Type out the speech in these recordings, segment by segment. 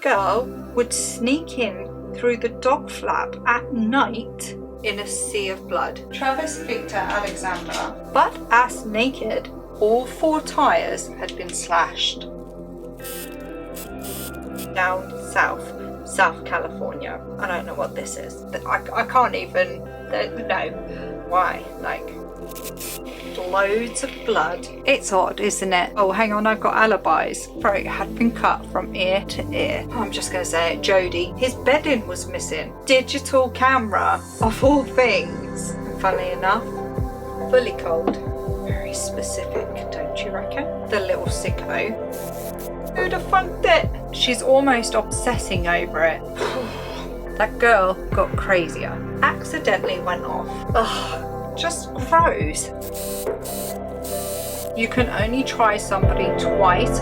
girl would sneak in through the dog flap at night in a sea of blood. Travis Victor Alexander, butt ass naked, all 4 tires had been slashed. Down South California. I don't know what this is. I can't even, no. Why? Like, loads of blood. It's odd, isn't it? Oh, hang on, I've got alibis. Throat had been cut from ear to ear. I'm just gonna say it, Jodi. His bedding was missing. Digital camera, of all things. And funnily enough, fully cold. Very specific, don't you reckon? The little sicko. Who'd have funked it? She's almost obsessing over it. That girl got crazier. Accidentally went off. Ugh, just gross. You can only try somebody twice.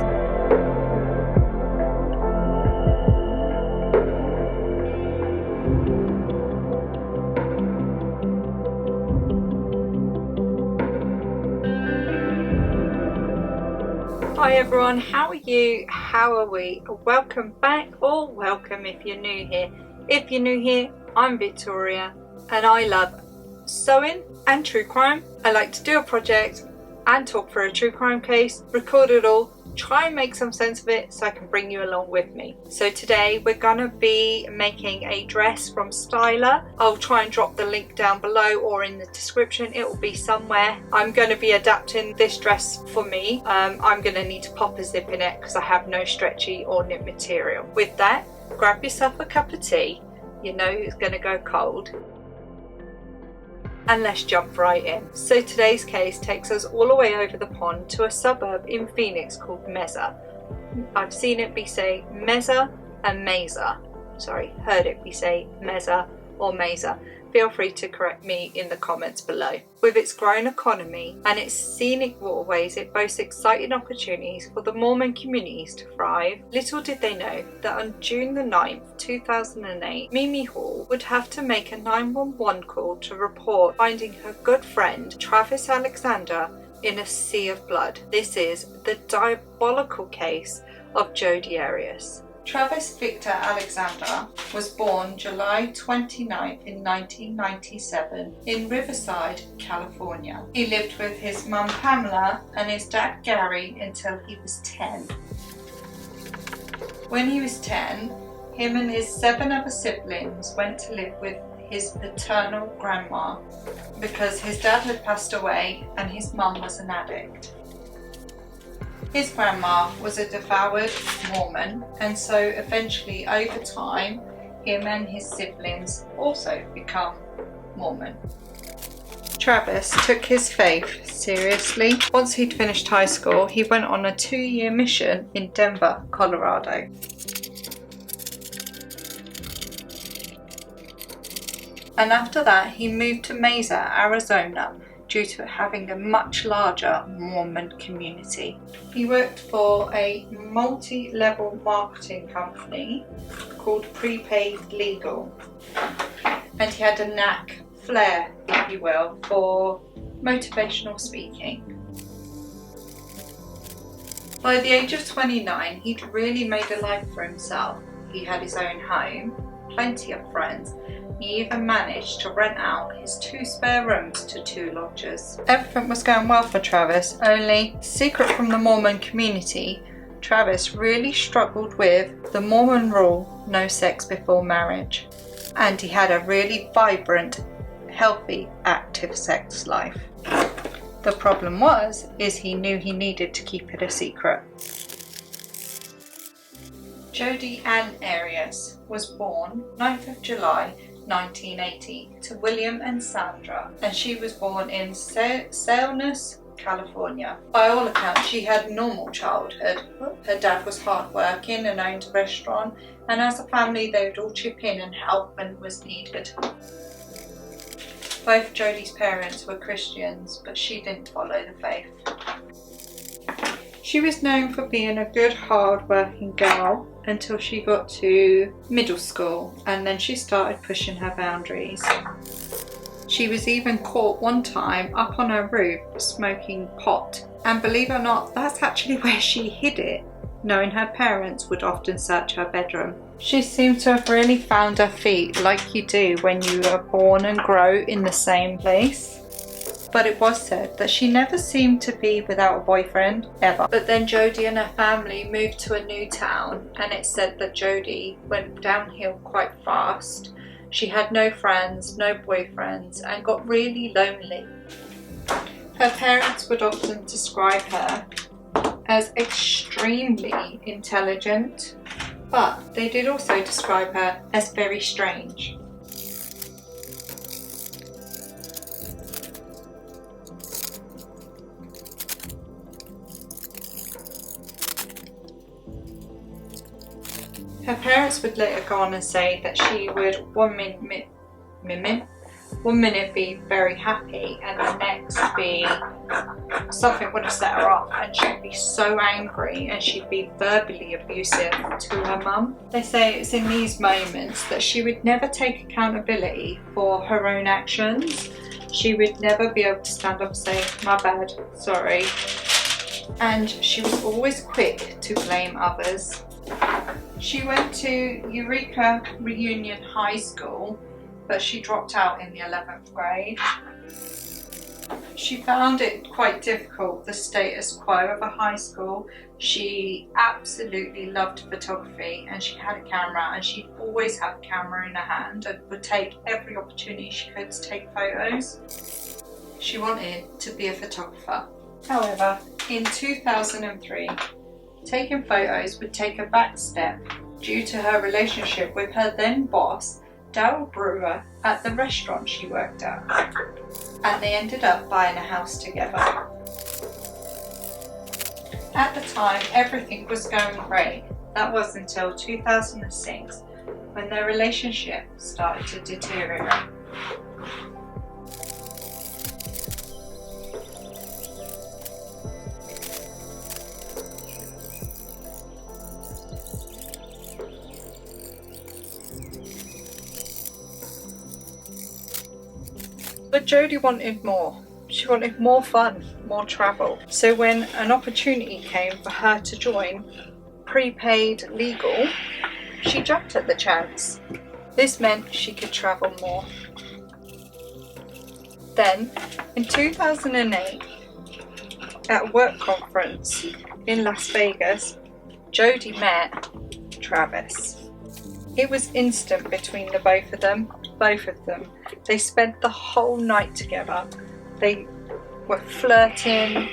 Hi everyone, how are you? How are we? Welcome back, or welcome if you're new here. If you're new here, I'm Victoria and I love sewing and true crime. I like to do a project and talk for a true crime case, record it all, try and make some sense of it so I can bring you along with me. So today we're gonna be making a dress from Styla. I'll try and drop the link down below or in the description. It will be somewhere. I'm going to be adapting this dress for me. I'm going to need to pop a zip in it because I have no stretchy or knit material. With that, grab yourself a cup of tea. You know it's going to go cold. And let's jump right in. So today's case takes us all the way over the pond to a suburb in Phoenix called Mesa. I've seen it be say Mesa and Mesa. Sorry, heard it be say Mesa or Mesa. Feel free to correct me in the comments below. With its growing economy and its scenic waterways, it boasts exciting opportunities for the Mormon communities to thrive. Little did they know that on June the 9th, 2008, Mimi Hall would have to make a 911 call to report finding her good friend, Travis Alexander, in a sea of blood. This is the diabolical case of Jodi Arias. Travis Victor Alexander was born July 29th in 1997 in Riverside, California. He lived with his mum Pamela and his dad Gary until he was 10. When he was 10, him and his 7 other siblings went to live with his paternal grandma because his dad had passed away and his mum was an addict. His grandma was a devout Mormon, and so eventually over time him and his siblings also become Mormon. Travis took his faith seriously. Once he'd finished high school, he went on a 2-year mission in Denver, Colorado. And after that he moved to Mesa, Arizona, due to having a much larger Mormon community. He worked for a multi-level marketing company called Prepaid Legal, and he had a knack, flair if you will, for motivational speaking. By the age of 29, he'd really made a life for himself. He had his own home, plenty of friends. He even managed to rent out his 2 spare rooms to 2 lodgers. Everything was going well for Travis, only secret from the Mormon community, Travis really struggled with the Mormon rule, no sex before marriage. And he had a really vibrant, healthy, active sex life. The problem is he knew he needed to keep it a secret. Jodi Arias was born 9th of July 1980 to William and Sandra, and she was born in Salinas, California. By all accounts, she had a normal childhood. Her dad was hardworking and owned a restaurant, and as a family they would all chip in and help when was needed. Both Jodi's parents were Christians, but she didn't follow the faith. She was known for being a good, hard-working girl until she got to middle school, and then she started pushing her boundaries. She was even caught one time up on her roof smoking pot, and believe it or not, that's actually where she hid it. knowing her parents would often search her bedroom. She seemed to have really found her feet, like you do when you are born and grow in the same place. But it was said that she never seemed to be without a boyfriend, ever. But then Jodi and her family moved to a new town, and it's said that Jodi went downhill quite fast. She had no friends, no boyfriends, and got really lonely. Her parents would often describe her as extremely intelligent, but they did also describe her as very strange. Her parents would later go on and say that she would one minute be very happy and the next be something would have set her off, and she'd be so angry and she'd be verbally abusive to her mum. They say it's in these moments that she would never take accountability for her own actions. She would never be able to stand up and say, "My bad, sorry." And she was always quick to blame others. She went to Eureka Reunion High School, but she dropped out in the 11th grade. She found it quite difficult, the status quo of a high school. She absolutely loved photography, and she had a camera, and she'd always have a camera in her hand and would take every opportunity she could to take photos. She wanted to be a photographer. However, in 2003, taking photos would take a back step due to her relationship with her then boss, Daryl Brewer, at the restaurant she worked at, and they ended up buying a house together. At the time, everything was going great. That was until 2006, when their relationship started to deteriorate. But Jodi wanted more. She wanted more fun, more travel. So when an opportunity came for her to join prepaid legal, she jumped at the chance. This meant she could travel more. Then, in 2008, at a work conference in Las Vegas, Jodi met Travis. It was instant between the both of them. They spent the whole night together. They were flirting.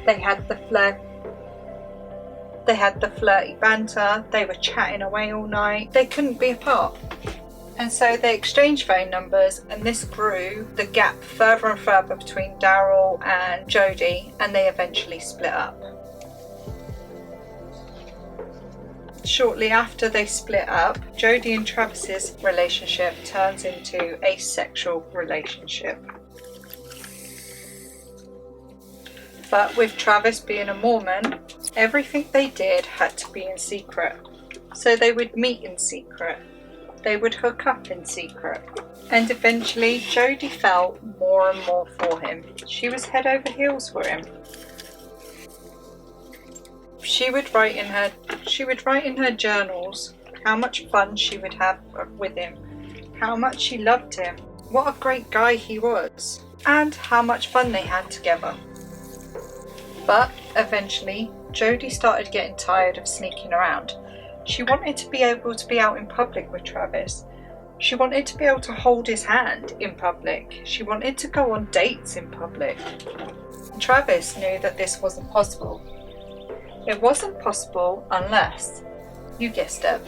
They had the flirty banter. They were chatting away all night. They couldn't be apart. And so they exchanged phone numbers, and this grew the gap further and further between Daryl and Jodi, and they eventually split up. Shortly after they split up, Jodi and Travis's relationship turns into a sexual relationship. But with Travis being a Mormon, everything they did had to be in secret. So they would meet in secret. They would hook up in secret. And eventually, Jodi fell more and more for him. She was head over heels for him. She would write in her journals how much fun she would have with him, how much she loved him, what a great guy he was, and how much fun they had together. But eventually, Jodi started getting tired of sneaking around. She wanted to be able to be out in public with Travis. She wanted to be able to hold his hand in public. She wanted to go on dates in public. Travis knew that this wasn't possible. It wasn't possible unless, you guessed it,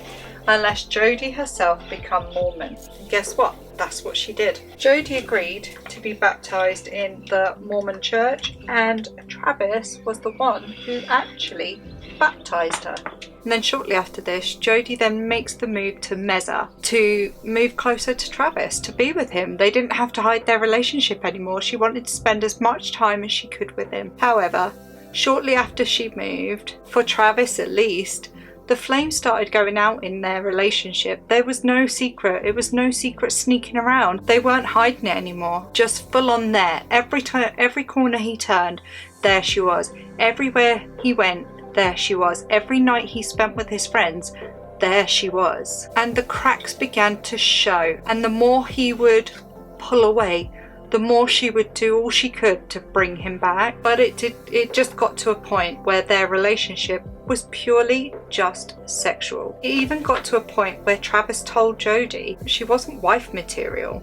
unless Jodi herself became Mormon. And guess what? That's what she did. Jodi agreed to be baptized in the Mormon church, and Travis was the one who actually baptized her. And then shortly after this, Jodi then makes the move to Mesa to move closer to Travis, to be with him. They didn't have to hide their relationship anymore. She wanted to spend as much time as she could with him. However, shortly after she moved, for Travis at least, the flames started going out in their relationship. There was no secret. It was no secret sneaking around. They weren't hiding it anymore. Just full on there. Every corner he turned, there she was. Everywhere he went, there she was. Every night he spent with his friends, there she was. And the cracks began to show, and the more he would pull away, the more she would do all she could to bring him back. But it just got to a point where their relationship was purely just sexual. It even got to a point where Travis told Jodi she wasn't wife material.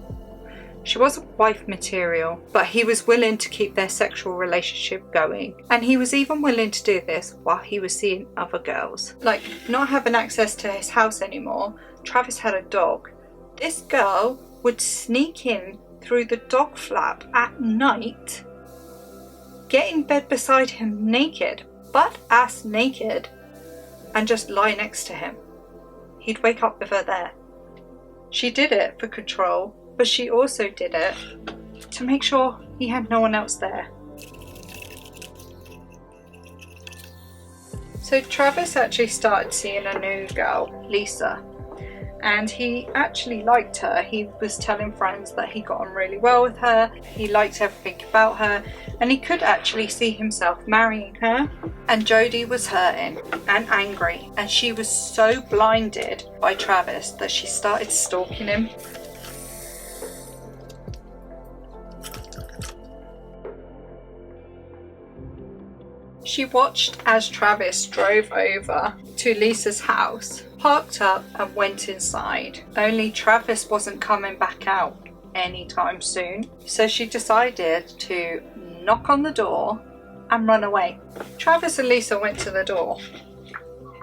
She wasn't wife material, but he was willing to keep their sexual relationship going. And he was even willing to do this while he was seeing other girls. Like, not having access to his house anymore, Travis had a dog. This girl would sneak in through the dog flap at night, get in bed beside him naked, butt ass naked, and just lie next to him. He'd wake up with her there. She did it for control, but she also did it to make sure he had no one else there. So Travis actually started seeing a new girl, Lisa, and he actually liked her. He was telling friends that he got on really well with her, he liked everything about her, and he could actually see himself marrying her. And Jodi was hurting and angry, and she was so blinded by Travis that she started stalking him. She watched as Travis drove over to Lisa's house, parked up and went inside. Only Travis wasn't coming back out anytime soon. So she decided to knock on the door and run away. Travis and Lisa went to the door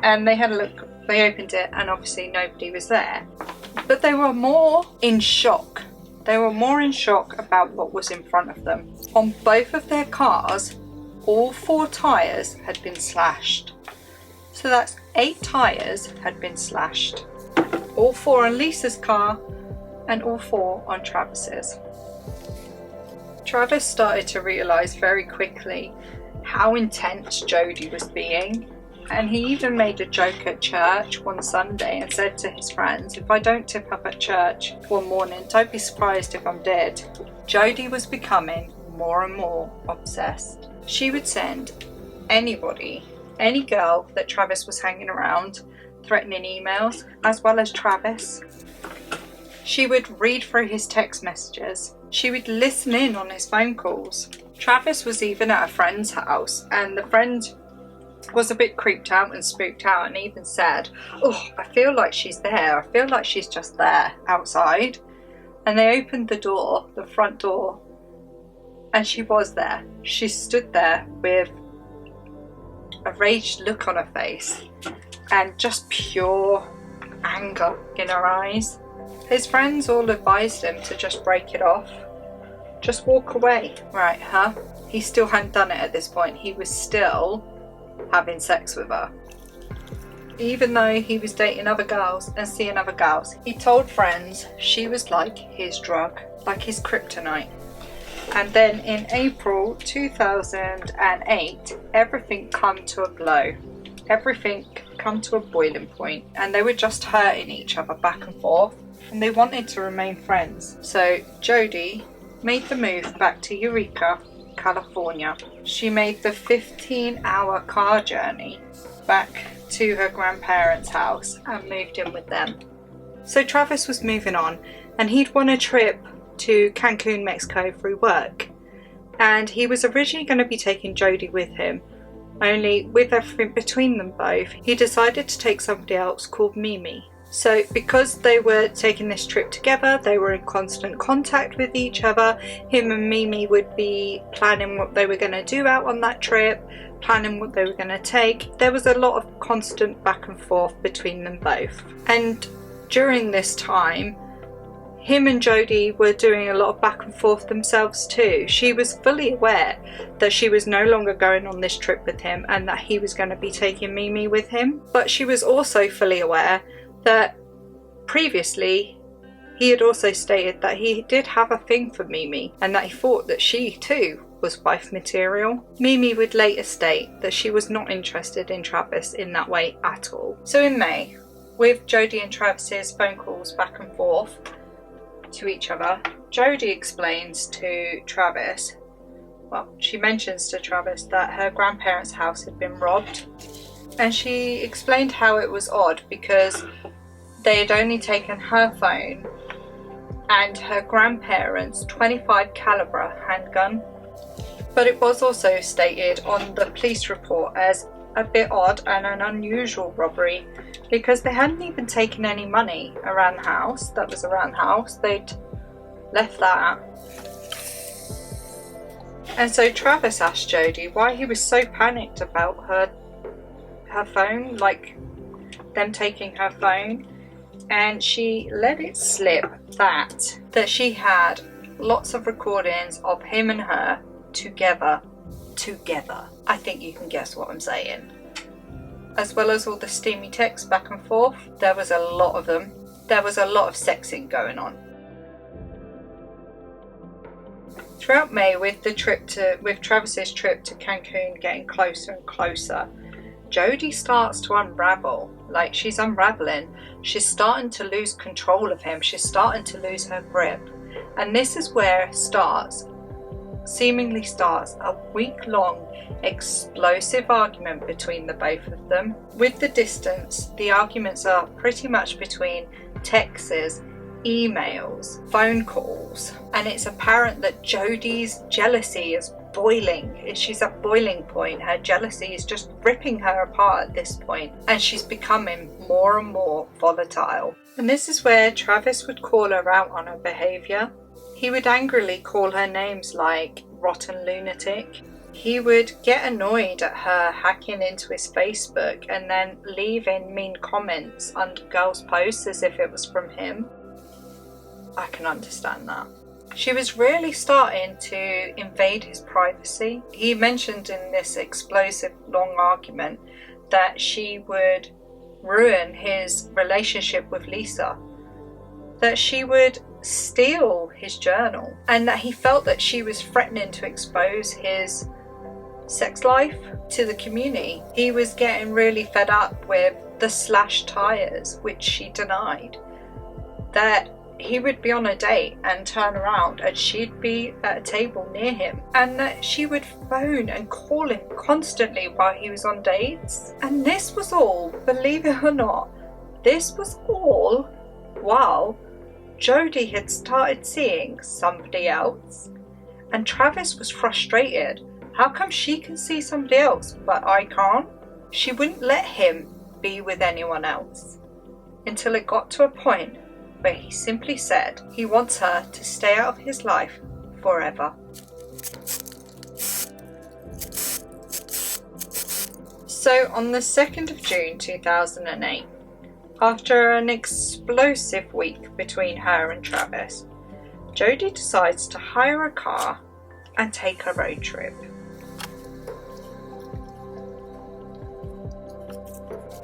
and they had a look. They opened it and obviously nobody was there. But they were more in shock. They were more in shock about what was in front of them. On both of their cars, all 4 tyres had been slashed. So that's 8 tyres had been slashed. All 4 on Lisa's car and all 4 on Travis's. Travis started to realise very quickly how intense Jodi was being. And he even made a joke at church one Sunday and said to his friends, if I don't tip up at church one morning, don't be surprised if I'm dead. Jodi was becoming more and more obsessed. She would send anybody, any girl that Travis was hanging around, threatening emails, as well as Travis. She would read through his text messages. She would listen in on his phone calls. Travis was even at a friend's house, and the friend was a bit creeped out and spooked out and even said, oh, I feel like she's there. I feel like she's just there outside. And they opened the door, the front door, and she was there. She stood there with a raged look on her face and just pure anger in her eyes. His friends all advised him to just break it off. Just walk away. Right, huh? He still hadn't done it at this point. He was still having sex with her. Even though he was dating other girls and seeing other girls, he told friends she was like his drug, like his kryptonite. And then in April 2008, everything come to a blow. Everything come to a boiling point, and they were just hurting each other back and forth, and they wanted to remain friends. So Jodi made the move back to Eureka, California. She made the 15-hour car journey back to her grandparents' house and moved in with them. So Travis was moving on, and he'd won a trip to Cancun, Mexico through work, and he was originally going to be taking Jodi with him, only with everything between them both, he decided to take somebody else called Mimi. So because they were taking this trip together, they were in constant contact with each other. Him and Mimi would be planning what they were going to do out on that trip, planning what they were going to take. There was a lot of constant back and forth between them both. And during this time, him and Jodi were doing a lot of back and forth themselves too. She was fully aware that she was no longer going on this trip with him and that he was going to be taking Mimi with him. But she was also fully aware that previously he had also stated that he did have a thing for Mimi and that he thought that she too was wife material. Mimi would later state that she was not interested in Travis in that way at all. So in May, with Jodi and Travis's phone calls back and forth to each other, Jodi explains to Travis well, she mentions to Travis that her grandparents' house had been robbed. And she explained how it was odd because they had only taken her phone and her grandparents' .25 caliber handgun. But it was also stated on the police report as a bit odd and an unusual robbery because they hadn't even taken any money around the house. That was around the house. They'd left that. And so Travis asked Jodi why he was so panicked about her phone, like them taking her phone. And she let it slip that she had lots of recordings of him and her together. I think you can guess what I'm saying. As well as all the steamy texts back and forth, there was a lot of them. There was a lot of sexing going on. Throughout May, with Travis's trip to Cancun getting closer and closer, Jodi starts to unravel. Like, she's unraveling. She's starting to lose control of him. She's starting to lose her grip. And this is where it seemingly starts a week-long explosive argument between the both of them. With the distance, the arguments are pretty much between texts, emails, phone calls, and it's apparent that Jodi's jealousy is boiling. She's at boiling point. Her jealousy is just ripping her apart at this point, and she's becoming more and more volatile. And this is where Travis would call her out on her behaviour. He would angrily call her names like rotten lunatic. He would get annoyed at her hacking into his Facebook and then leaving mean comments under girls' posts as if it was from him. I can understand that. She was really starting to invade his privacy. He mentioned in this explosive long argument that she would ruin his relationship with Lisa, that she would steal his journal, and that he felt that she was threatening to expose his sex life to the community. He was getting really fed up with the slashed tires, which she denied. That he would be on a date and turn around and she'd be at a table near him, and that she would phone and call him constantly while he was on dates. And this was all, believe it or not, this was all while Jodi had started seeing somebody else. And Travis was frustrated. How come she can see somebody else but I can't? She wouldn't let him be with anyone else until it got to a point where he simply said he wants her to stay out of his life forever. So on the 2nd of June 2008, after an explosive week between her and Travis, Jodi decides to hire a car and take a road trip.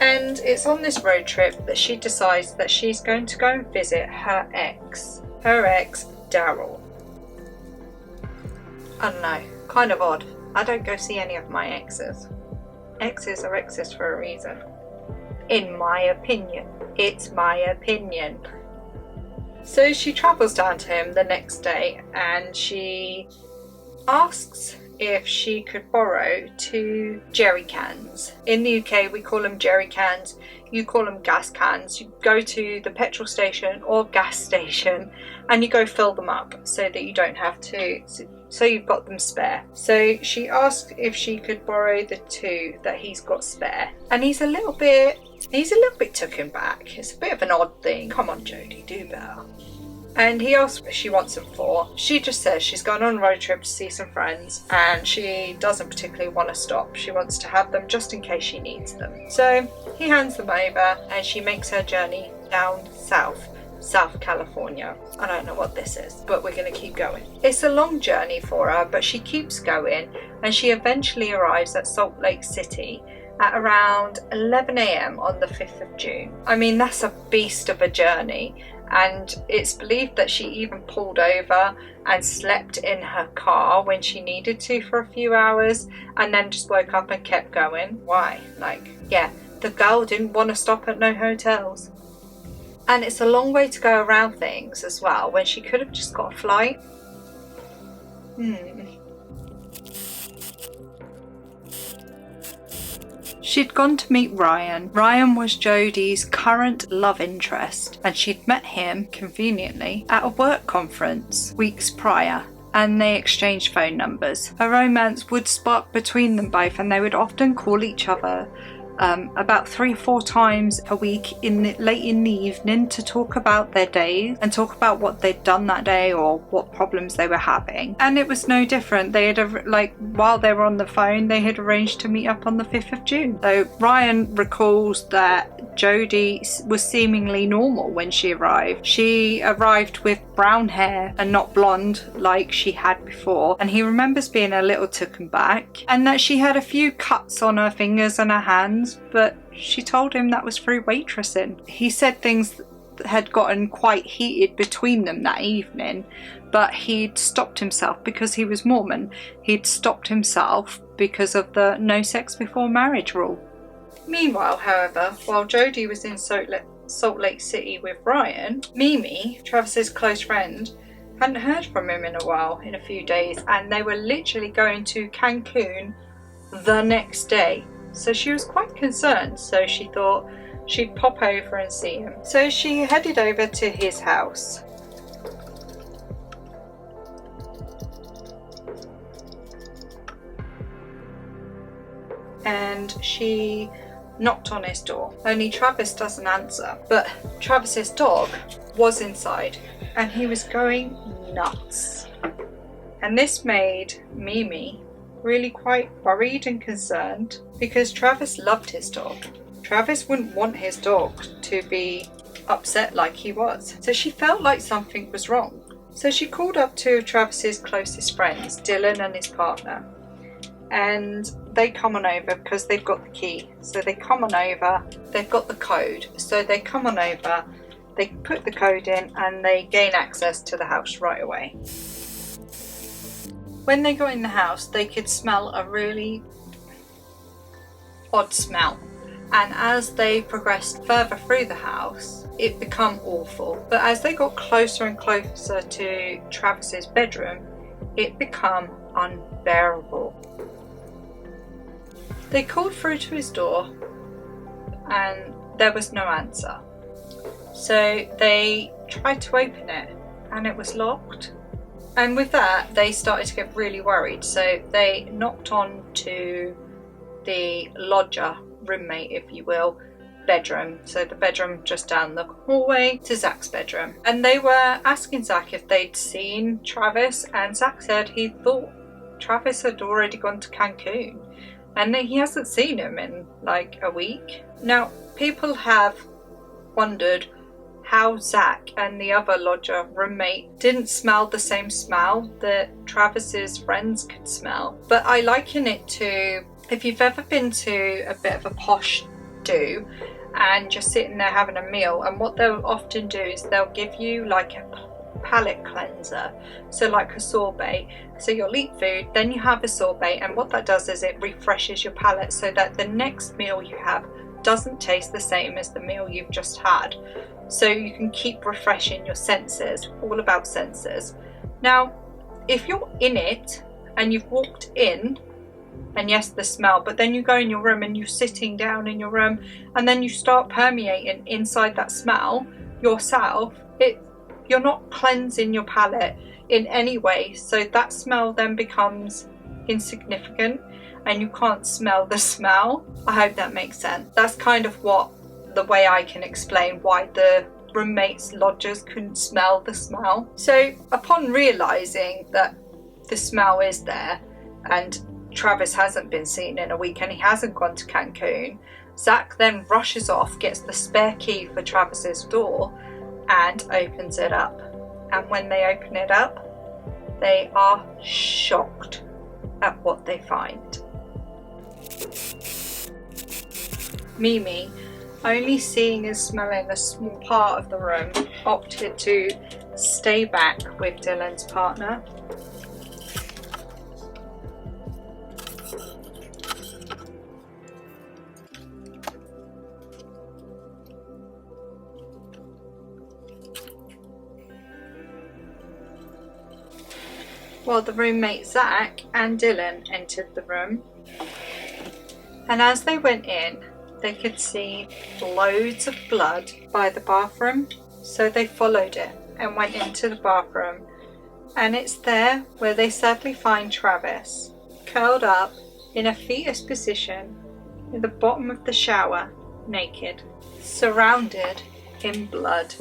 And it's on this road trip that she decides that she's going to go and visit her ex Daryl. I don't know, kind of odd. I don't go see any of my exes. Exes are exes for a reason. In my opinion. It's my opinion. So she travels down to him the next day and she asks if she could borrow 2 jerry cans. In the UK we call them jerry cans, you call them gas cans. You go to the petrol station or gas station and you go fill them up so that you don't have to, so you've got them spare. So she asked if she could borrow the 2 that he's got spare, and he's a little bit taken back. It's a bit of an odd thing. Come on Jodi, do better. And he asks what she wants them for. She just says she's going on a road trip to see some friends and she doesn't particularly want to stop. She wants to have them just in case she needs them. So he hands them over and she makes her journey down South California. I don't know what this is, but we're going to keep going. It's a long journey for her, but she keeps going and she eventually arrives at Salt Lake City at around 11 a.m. on the 5th of June. I mean, that's a beast of a journey. And it's believed that she even pulled over and slept in her car when she needed to for a few hours and then just woke up and kept going. Why? The girl didn't want to stop at no hotels. And it's a long way to go around things as well when she could have just got a flight. She'd gone to meet Ryan. Ryan was Jodi's current love interest, and she'd met him, conveniently, at a work conference weeks prior, and they exchanged phone numbers. A romance would spark between them both, and they would often call each other about 3-4 times a week late in the evening to talk about their days and talk about what they'd done that day or what problems they were having. And it was no different. They had while they were on the phone, they had arranged to meet up on the 5th of June. So Ryan recalls that Jodi was seemingly normal when she arrived. She arrived with brown hair and not blonde like she had before, and he remembers being a little taken back, and that she had a few cuts on her fingers and her hands, but she told him that was through waitressing. He said things had gotten quite heated between them that evening, but he'd stopped himself because he was Mormon. He'd stopped himself because of the no sex before marriage rule. Meanwhile, however, while Jodi was in Salt Lake City with Ryan, Mimi, Travis's close friend, hadn't heard from him in a while, in a few days, and they were literally going to Cancun the next day. So she was quite concerned, so she thought she'd pop over and see him. So she headed over to his house. And she knocked on his door, only Travis doesn't answer. But Travis's dog was inside and he was going nuts. And this made Mimi really quite worried and concerned, because Travis loved his dog. Travis wouldn't want his dog to be upset like he was. So she felt like something was wrong. So she called up two of Travis's closest friends, Dylan and his partner. And they come on over because they've got the key. So they come on over, they've got the code. So they come on over, they put the code in, and they gain access to the house right away. When they got in the house, they could smell a really odd smell. And as they progressed further through the house, it became awful. But as they got closer and closer to Travis's bedroom, it became unbearable. They called through to his door and there was no answer. So they tried to open it and it was locked. And with that, they started to get really worried. So they knocked on to the lodger, roommate if you will, bedroom. So the bedroom just down the hallway to Zach's bedroom. And they were asking Zach if they'd seen Travis, and Zach said he thought Travis had already gone to Cancun and he hasn't seen him in like a week. Now, people have wondered how Zach and the other lodger roommate didn't smell the same smell that Travis's friends could smell. But I liken it to, if you've ever been to a bit of a posh do and you're sitting there having a meal, and what they'll often do is they'll give you like a palate cleanser, so like a sorbet. So you'll eat food, then you have a sorbet, and what that does is it refreshes your palate so that the next meal you have doesn't taste the same as the meal you've just had. So you can keep refreshing your senses, all about senses. Now, if you're in it and you've walked in, and yes, the smell, but then you go in your room and you're sitting down in your room and then you start permeating inside that smell yourself, you're not cleansing your palate in any way. So that smell then becomes insignificant and you can't smell the smell. I hope that makes sense. That's kind of the way I can explain why the roommates, lodgers couldn't smell the smell. So upon realizing that the smell is there and Travis hasn't been seen in a week and he hasn't gone to Cancun, Zach then rushes off, gets the spare key for Travis's door and opens it up. And when they open it up, they are shocked at what they find. Mimi, only seeing and smelling a small part of the room, opted to stay back with Dylan's partner. While the roommate Zach and Dylan entered the room. And as they went in, they could see loads of blood by the bathroom. So they followed it and went into the bathroom. And it's there where they sadly find Travis, curled up in a fetus position at the bottom of the shower, naked, surrounded in blood.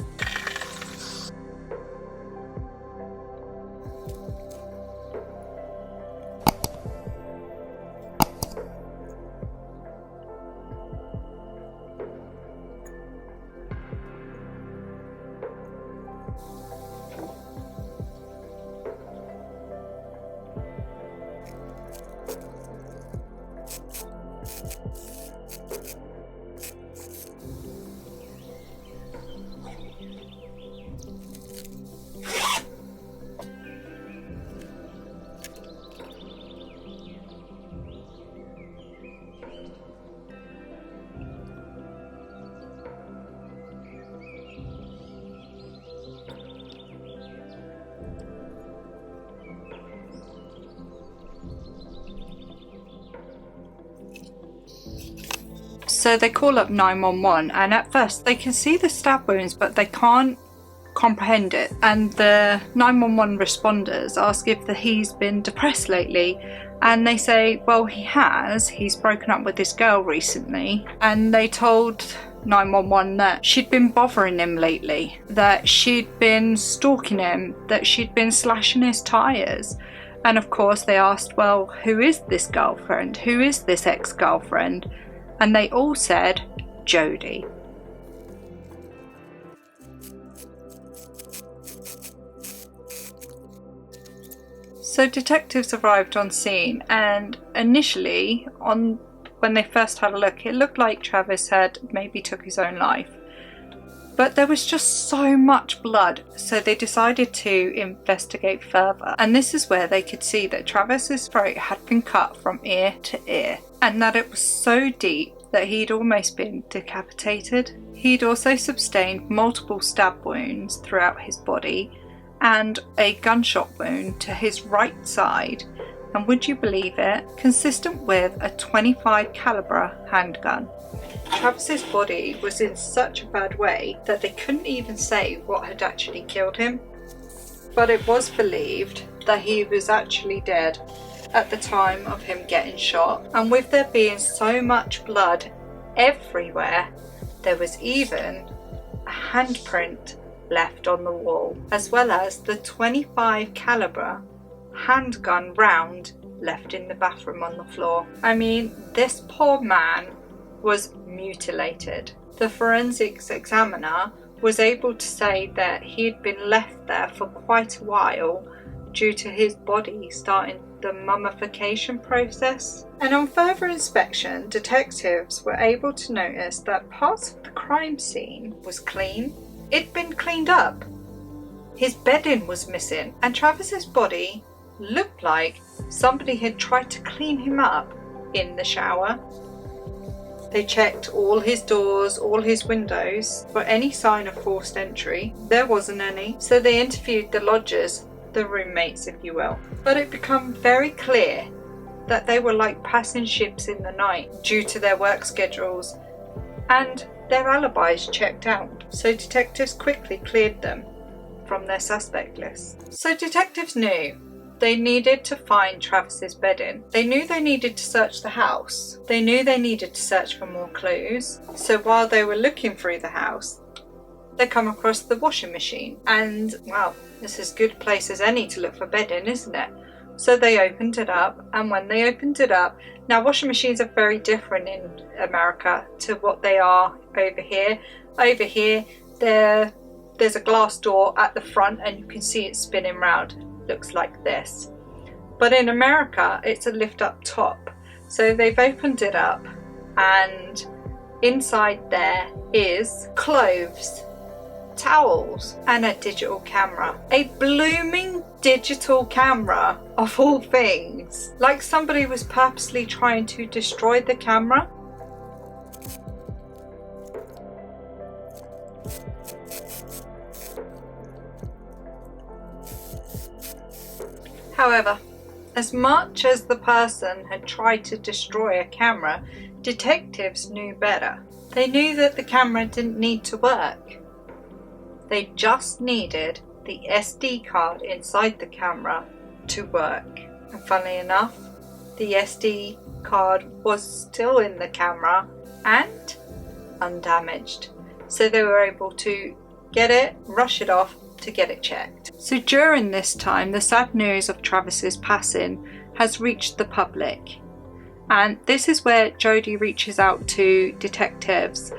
So they call up 911, and at first they can see the stab wounds but they can't comprehend it, and the 911 responders ask if he's been depressed lately, and they say, well, he's broken up with this girl recently, and they told 911 that she'd been bothering him lately, that she'd been stalking him, that she'd been slashing his tyres. And of course they asked, well, who is this girlfriend? Who is this ex-girlfriend? And they all said, Jodi. So detectives arrived on scene, and initially, when they first had a look, it looked like Travis had maybe took his own life. But there was just so much blood, so they decided to investigate further. And this is where they could see that Travis's throat had been cut from ear to ear, and that it was so deep that he'd almost been decapitated. He'd also sustained multiple stab wounds throughout his body and a gunshot wound to his right side, and would you believe it, consistent with a .25 caliber handgun. Travis's body was in such a bad way that they couldn't even say what had actually killed him, but it was believed that he was actually dead at the time of him getting shot. And with there being so much blood everywhere, there was even a handprint left on the wall, as well as the .25 caliber handgun round left in the bathroom on the floor. I mean, this poor man was mutilated. The forensics examiner was able to say that he had been left there for quite a while due to his body starting the mummification process. And on further inspection, detectives were able to notice that parts of the crime scene was clean. It'd been cleaned up. His bedding was missing, and Travis's body looked like somebody had tried to clean him up in the shower. They checked all his doors, all his windows for any sign of forced entry. There wasn't any, so they interviewed the lodgers, the roommates if you will. But it became very clear that they were like passing ships in the night due to their work schedules, and their alibis checked out. So detectives quickly cleared them from their suspect list. So detectives knew they needed to find Travis's bedding. They knew they needed to search the house. They knew they needed to search for more clues. So while they were looking through the house, they come across the washing machine. And, well, it's as good a place as any to look for bedding, isn't it? So they opened it up, and when they opened it up, now washing machines are very different in America to what they are over here. Over here, there's a glass door at the front and you can see it spinning round. Looks like this. But in America, it's a lift up top. So they've opened it up, and inside there is clothes, towels, and a digital camera. A blooming digital camera, of all things. Like somebody was purposely trying to destroy the camera. However, as much as the person had tried to destroy a camera, Detectives knew better. They knew that the camera didn't need to work. They just needed the SD card inside the camera to work. And funnily enough, the SD card was still in the camera and undamaged. So they were able to get it, rush it off to get it checked. So during this time, the sad news of Travis's passing has reached the public. And this is where Jodi reaches out to detectives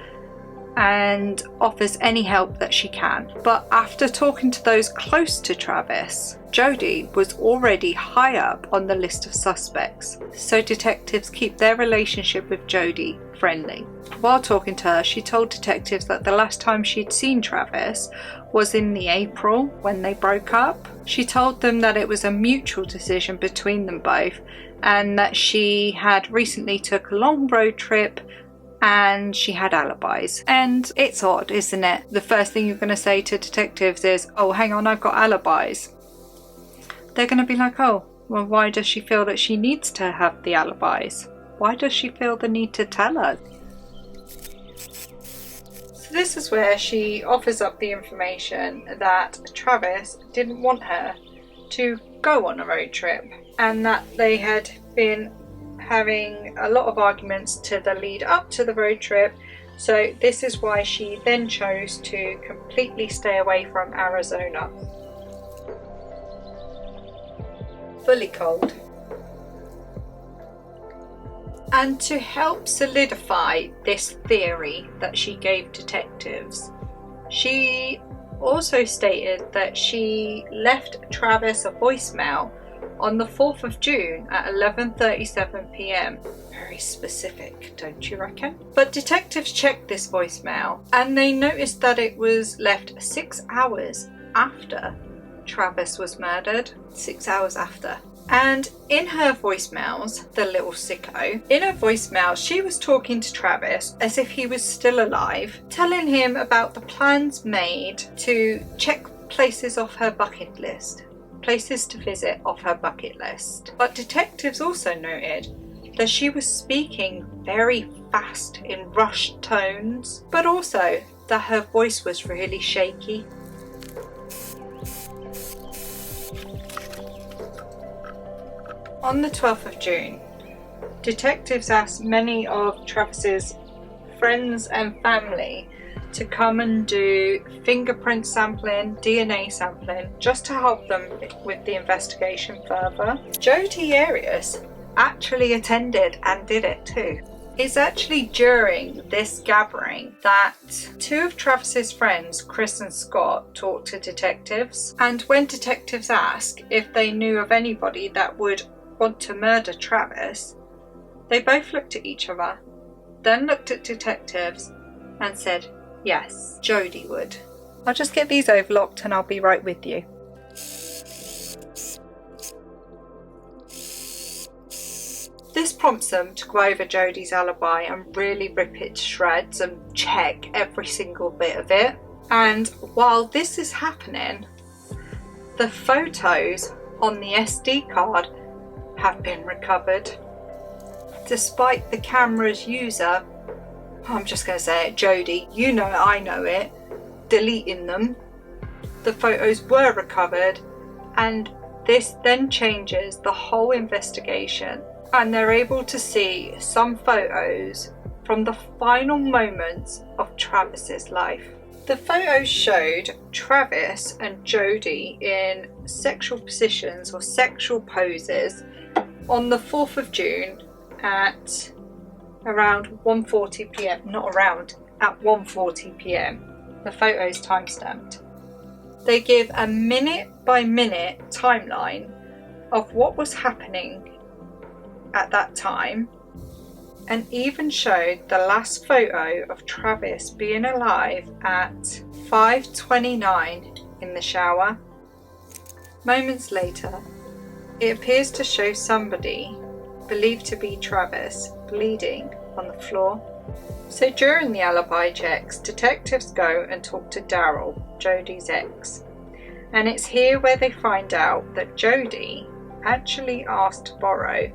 and offers any help that she can. But after talking to those close to Travis, Jodi was already high up on the list of suspects, so detectives keep their relationship with Jodi friendly. While talking to her, she told detectives that the last time she'd seen Travis was in the April when they broke up. She told them that it was a mutual decision between them both and that she had recently took a long road trip and she had alibis. And it's odd, isn't it? The first thing you're going to say to detectives is, oh, hang on, I've got alibis. They're going to be like, oh, well, why does she feel that she needs to have the alibis? Why does she feel the need to tell us? So this is where she offers up the information that Travis didn't want her to go on a road trip and that they had been having a lot of arguments to the lead up to the road trip. So this is why she then chose to completely stay away from Arizona. Fully cold. And to help solidify this theory that she gave detectives, she also stated that she left Travis a voicemail on the 4th of June at 11:37 p.m. Very specific, don't you reckon? But detectives checked this voicemail and they noticed that it was left 6 hours after Travis was murdered. 6 hours after. And in her voicemails, the little sicko, in her voicemail she was talking to Travis as if he was still alive, telling him about the plans made to check places off her bucket list. Places to visit off her bucket list. But detectives also noted that she was speaking very fast in rushed tones, but also that her voice was really shaky. On the 12th of June, detectives asked many of Travis's friends and family to come and do fingerprint sampling, DNA sampling, just to help them with the investigation further. Jodi Arias actually attended and did it too. It's actually during this gathering that two of Travis's friends, Chris and Scott, talked to detectives. And when detectives asked if they knew of anybody that would want to murder Travis, they both looked at each other, then looked at detectives and said, yes, Jodi would. I'll just get these overlocked and I'll be right with you. This prompts them to go over Jodi's alibi and really rip it to shreds and check every single bit of it. And while this is happening, the photos on the SD card have been recovered. Despite the camera's user, I'm just going to say it, Jodi, you know it, I know it, deleting them, the photos were recovered, and this then changes the whole investigation, and they're able to see some photos from the final moments of Travis's life. The photos showed Travis and Jodi in sexual positions or sexual poses on the 4th of June at around 1:40 p.m. Not around, at 1:40 p.m. The photo's timestamped. They give a minute by minute timeline of what was happening at that time, and even showed the last photo of Travis being alive at 5:29 in the shower. Moments later, it appears to show somebody, believed to be Travis, bleeding on the floor. So during the alibi checks, detectives go and talk to Laurel, Jodi's ex. And it's here where they find out that Jodi actually asked to borrow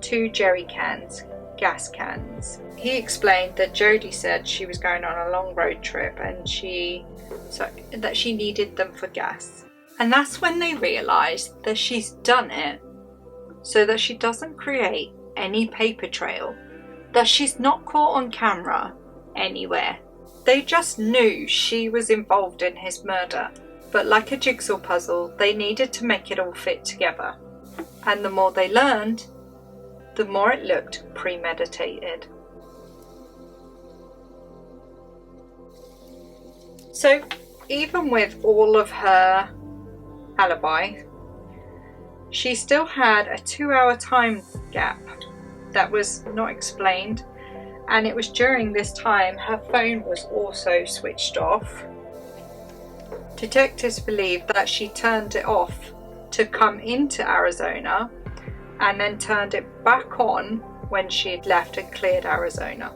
2 jerry cans gas cans. He explained that Jodi said she was going on a long road trip and that she needed them for gas. And that's when they realised that she's done it so that she doesn't create any paper trail, that she's not caught on camera anywhere. They just knew she was involved in his murder, but like a jigsaw puzzle, they needed to make it all fit together. And the more they learned, the more it looked premeditated. So even with all of her alibi, she still had a 2-hour time gap that was not explained, and it was during this time her phone was also switched off. Detectives believe that she turned it off to come into Arizona and then turned it back on when she had left and cleared Arizona.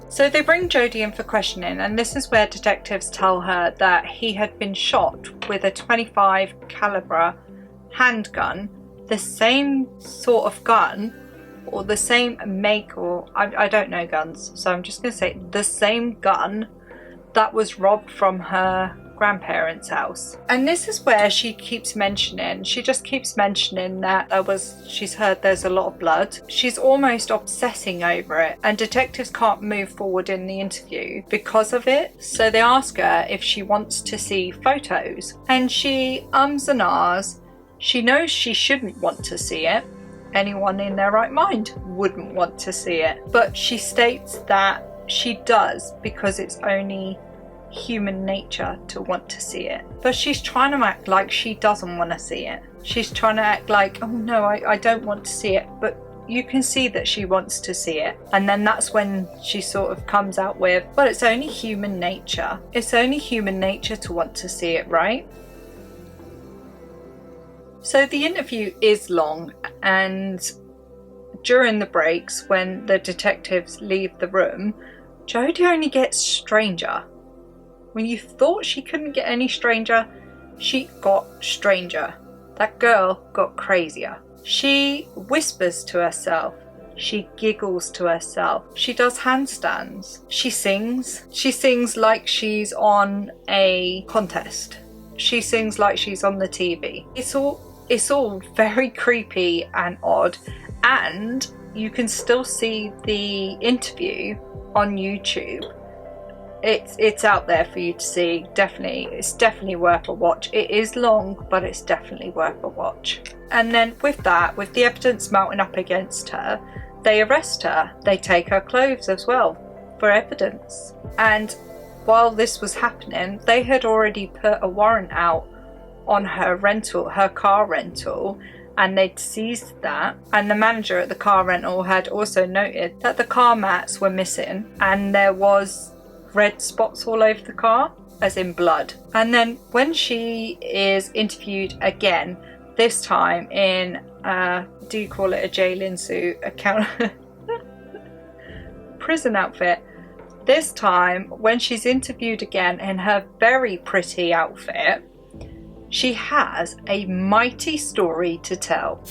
So they bring Jodi in for questioning, and this is where detectives tell her that he had been shot with a .25 caliber handgun, the same sort of gun or the same make, or I don't know guns, so I'm just going to say the same gun that was robbed from her grandparents' house. And this is where she just keeps mentioning that she's heard there's a lot of blood. She's almost obsessing over it, and detectives can't move forward in the interview because of it. So they ask her if she wants to see photos, and she ums and ahs. She knows she shouldn't want to see it. Anyone in their right mind wouldn't want to see it, but she states that she does because it's only human nature to want to see it. But she's trying to act like she doesn't want to see it. She's trying to act like, oh no, I don't want to see it, but you can see that she wants to see it. And then that's when she sort of comes out with, well, it's only human nature. It's only human nature to want to see it, right? So the interview is long, and during the breaks when the detectives leave the room, Jodi only gets stranger. When you thought she couldn't get any stranger, she got stranger. That girl got crazier. She whispers to herself. She giggles to herself. She does handstands. She sings. She sings like she's on a contest. She sings like she's on the TV. It's all very creepy and odd, and you can still see the interview on YouTube. It's out there for you to see. It's definitely worth a watch. It is long, but it's definitely worth a watch. And then with the evidence mounting up against her, they arrest her. They take her clothes as well for evidence. And while this was happening, they had already put a warrant out on her car rental, and they'd seized that. And the manager at the car rental had also noted that the car mats were missing, and there was red spots all over the car, as in blood. And then when she is interviewed again, this time in do you call it a jailing suit, prison outfit. This time when she's interviewed again in her very pretty outfit, she has a mighty story to tell.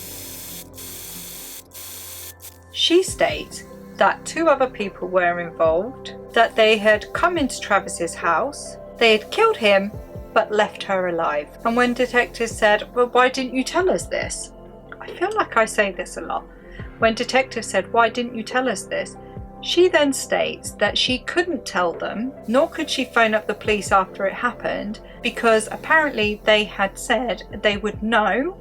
She states that 2 other people were involved, that they had come into Travis's house, they had killed him but left her alive. And when detectives said, well, why didn't you tell us this? I feel like I say this a lot. When detectives said, why didn't you tell us this? She then states that she couldn't tell them, nor could she phone up the police after it happened, because apparently they had said they would know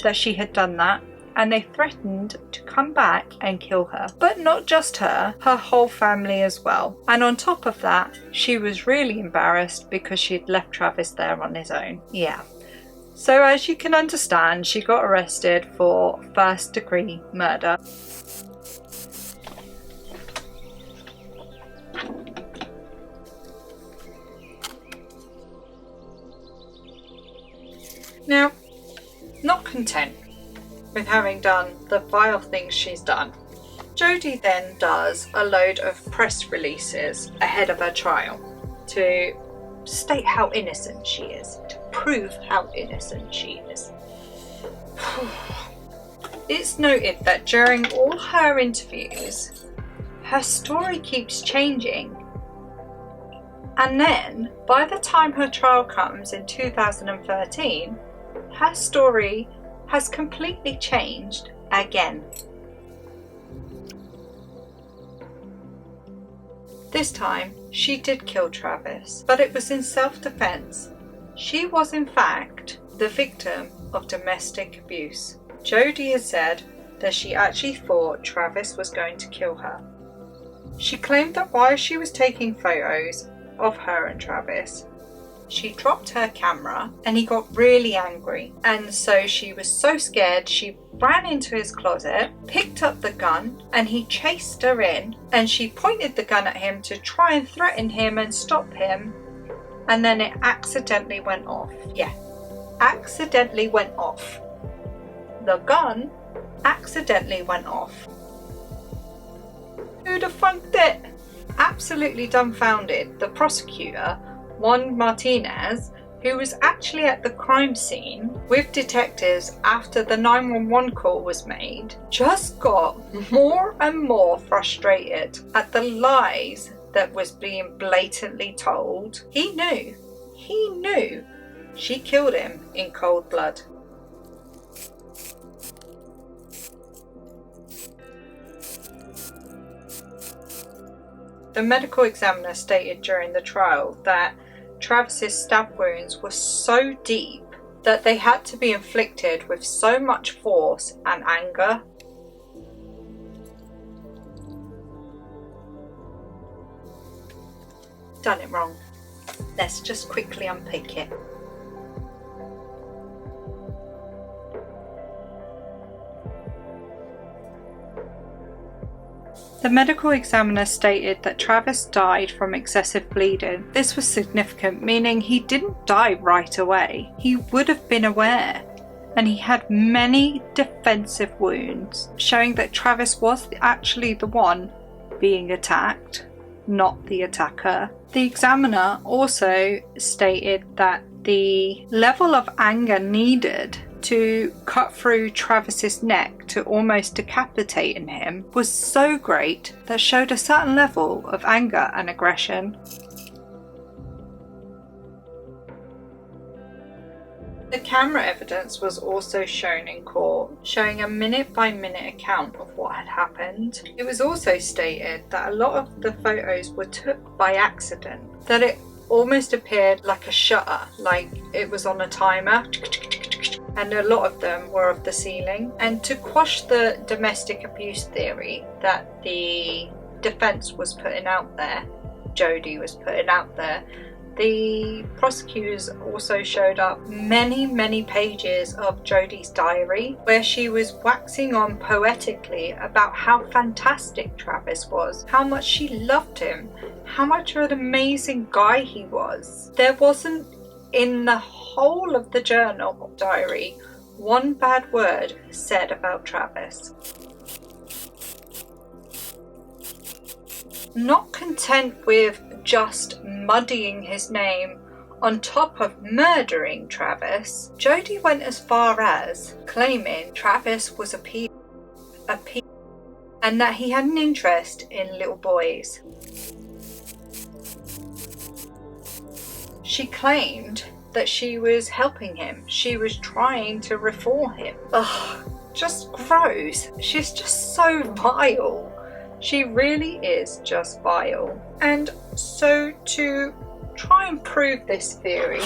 that she had done that, and they threatened to come back and kill her. But not just her whole family as well. And on top of that, she was really embarrassed because she had left Travis there on his own. Yeah. So as you can understand, she got arrested for first-degree murder. Now, not content with having done the vile things she's done, Jodi then does a load of press releases ahead of her trial to state how innocent she is, to prove how innocent she is. It's noted that during all her interviews, her story keeps changing. And then, by the time her trial comes in 2013, her story has completely changed again. This time, she did kill Travis, but it was in self-defense. She was in fact the victim of domestic abuse. Jodi has said that she actually thought Travis was going to kill her. She claimed that while she was taking photos of her and Travis, she dropped her camera and he got really angry, and so she was so scared she ran into his closet, picked up the gun, and he chased her in, and she pointed the gun at him to try and threaten him and stop him, and then it accidentally went off. Yeah, accidentally went off. The gun accidentally went off. Who'd have funked it? Absolutely dumbfounded, the prosecutor, Juan Martinez, who was actually at the crime scene with detectives after the 911 call was made, just got more and more frustrated at the lies that was being blatantly told. He knew she killed him in cold blood. The medical examiner stated during the trial that Travis's stab wounds were so deep that they had to be inflicted with so much force and anger. Done it wrong. Let's just quickly unpick it. The medical examiner stated that Travis died from excessive bleeding. This was significant, meaning he didn't die right away. He would have been aware, and he had many defensive wounds, showing that Travis was actually the one being attacked, not the attacker. The examiner also stated that the level of anger needed to cut through Travis's neck to almost decapitating him was so great that showed a certain level of anger and aggression. The camera evidence was also shown in court, showing a minute-by-minute account of what had happened. It was also stated that a lot of the photos were took by accident, that it almost appeared like a shutter, like it was on a timer, and a lot of them were of the ceiling. And to quash the domestic abuse theory that the defense was putting out there, Jodi was putting out there, the prosecutors also showed up many pages of Jodi's diary where she was waxing on poetically about how fantastic Travis was, how much she loved him, how much of an amazing guy he was. There wasn't in the whole of the journal diary one bad word said about Travis. Not content with just muddying his name on top of murdering Travis, Jodi went as far as claiming Travis was a pedophile and that he had an interest in little boys. She claimed that she was helping him. She was trying to reform him. Ugh, just gross. She's just so vile. She really is just vile. And so to try and prove this theory,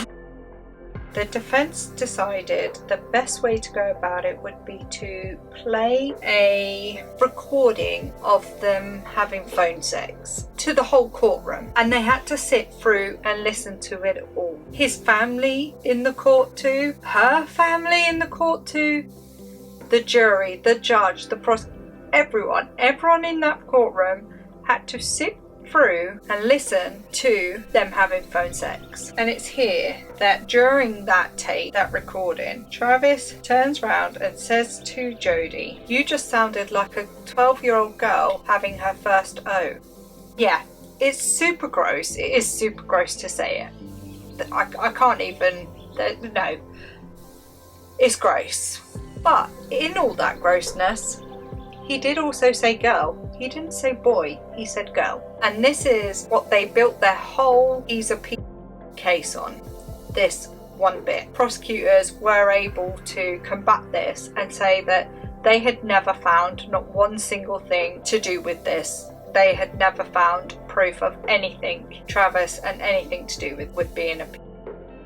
the defense decided the best way to go about it would be to play a recording of them having phone sex to the whole courtroom, and they had to sit through and listen to it all. His family in the court too, her family in the court too, the jury, the judge, the prosecutor, everyone in that courtroom had to sit through and listen to them having phone sex. And it's here that during that tape, that recording, Travis turns around and says to Jodi, "You just sounded like a 12-year-old girl having her first O." Yeah, it's super gross. It is super gross to say it. I can't even, no. It's gross. But in all that grossness, he did also say girl. He didn't say boy, he said girl. And this is what they built their whole he's a case on. This one bit. Prosecutors were able to combat this and say that they had never found not one single thing to do with this. They had never found proof of anything, Travis, and anything to do with being a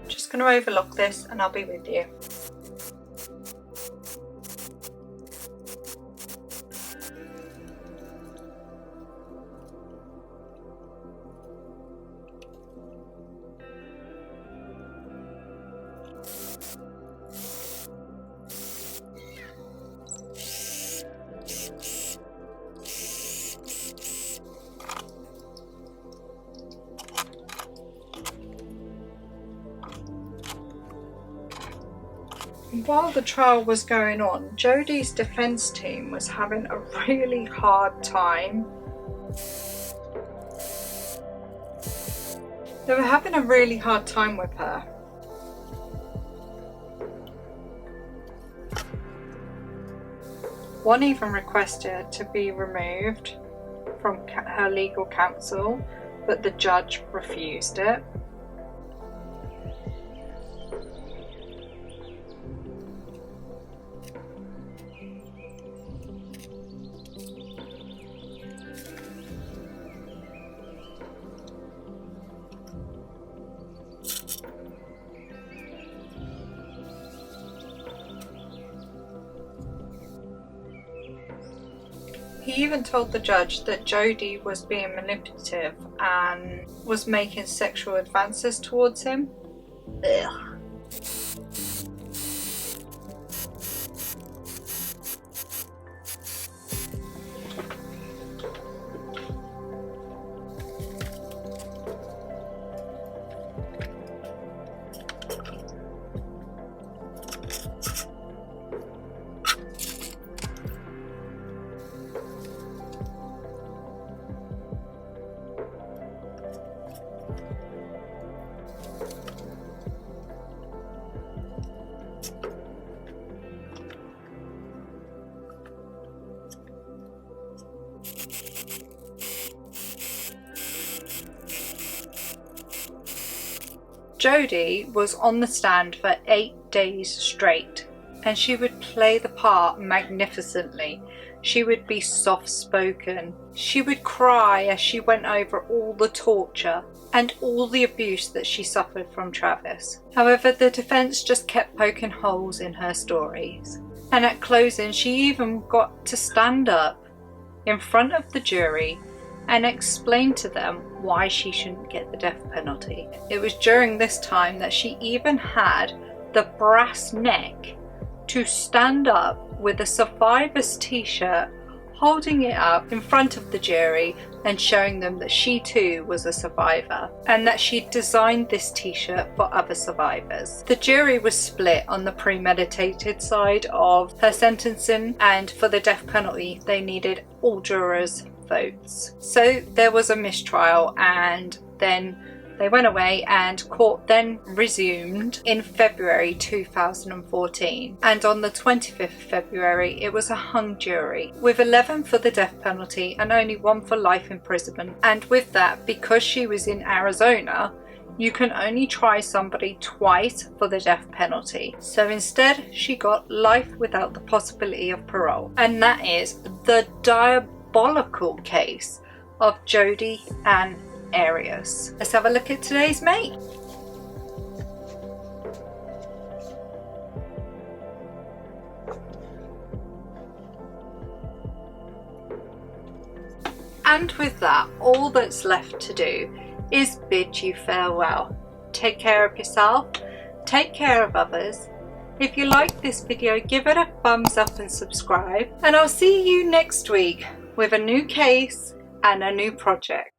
Just going to overlook this and I'll be with you. While the trial was going on, Jodi's defence team was having a really hard time. They were having a really hard time with her. One even requested to be removed from her legal counsel, but the judge refused it. He even told the judge that Jodi was being manipulative and was making sexual advances towards him. Ugh. Jodi was on the stand for 8 days straight, and she would play the part magnificently. She would be soft-spoken. She would cry as she went over all the torture and all the abuse that she suffered from Travis. However, the defence just kept poking holes in her stories. And at closing, she even got to stand up in front of the jury and explain to them why she shouldn't get the death penalty. It was during this time that she even had the brass neck to stand up with a survivor's t-shirt, holding it up in front of the jury and showing them that she too was a survivor and that she designed this t-shirt for other survivors. The jury was split on the premeditated side of her sentencing, and for the death penalty they needed all jurors' votes. So there was a mistrial, and then they went away and court then resumed in February 2014, and on the 25th of February it was a hung jury with 11 for the death penalty and only 1 for life imprisonment. And with that, because she was in Arizona, you can only try somebody twice for the death penalty. So instead she got life without the possibility of parole, and that is the diabolical case of Jodi Arias. Let's have a look at today's mate. And with that, all that's left to do is bid you farewell. Take care of yourself, take care of others. If you like this video, give it a thumbs up and subscribe, and I'll see you next week with a new case and a new project.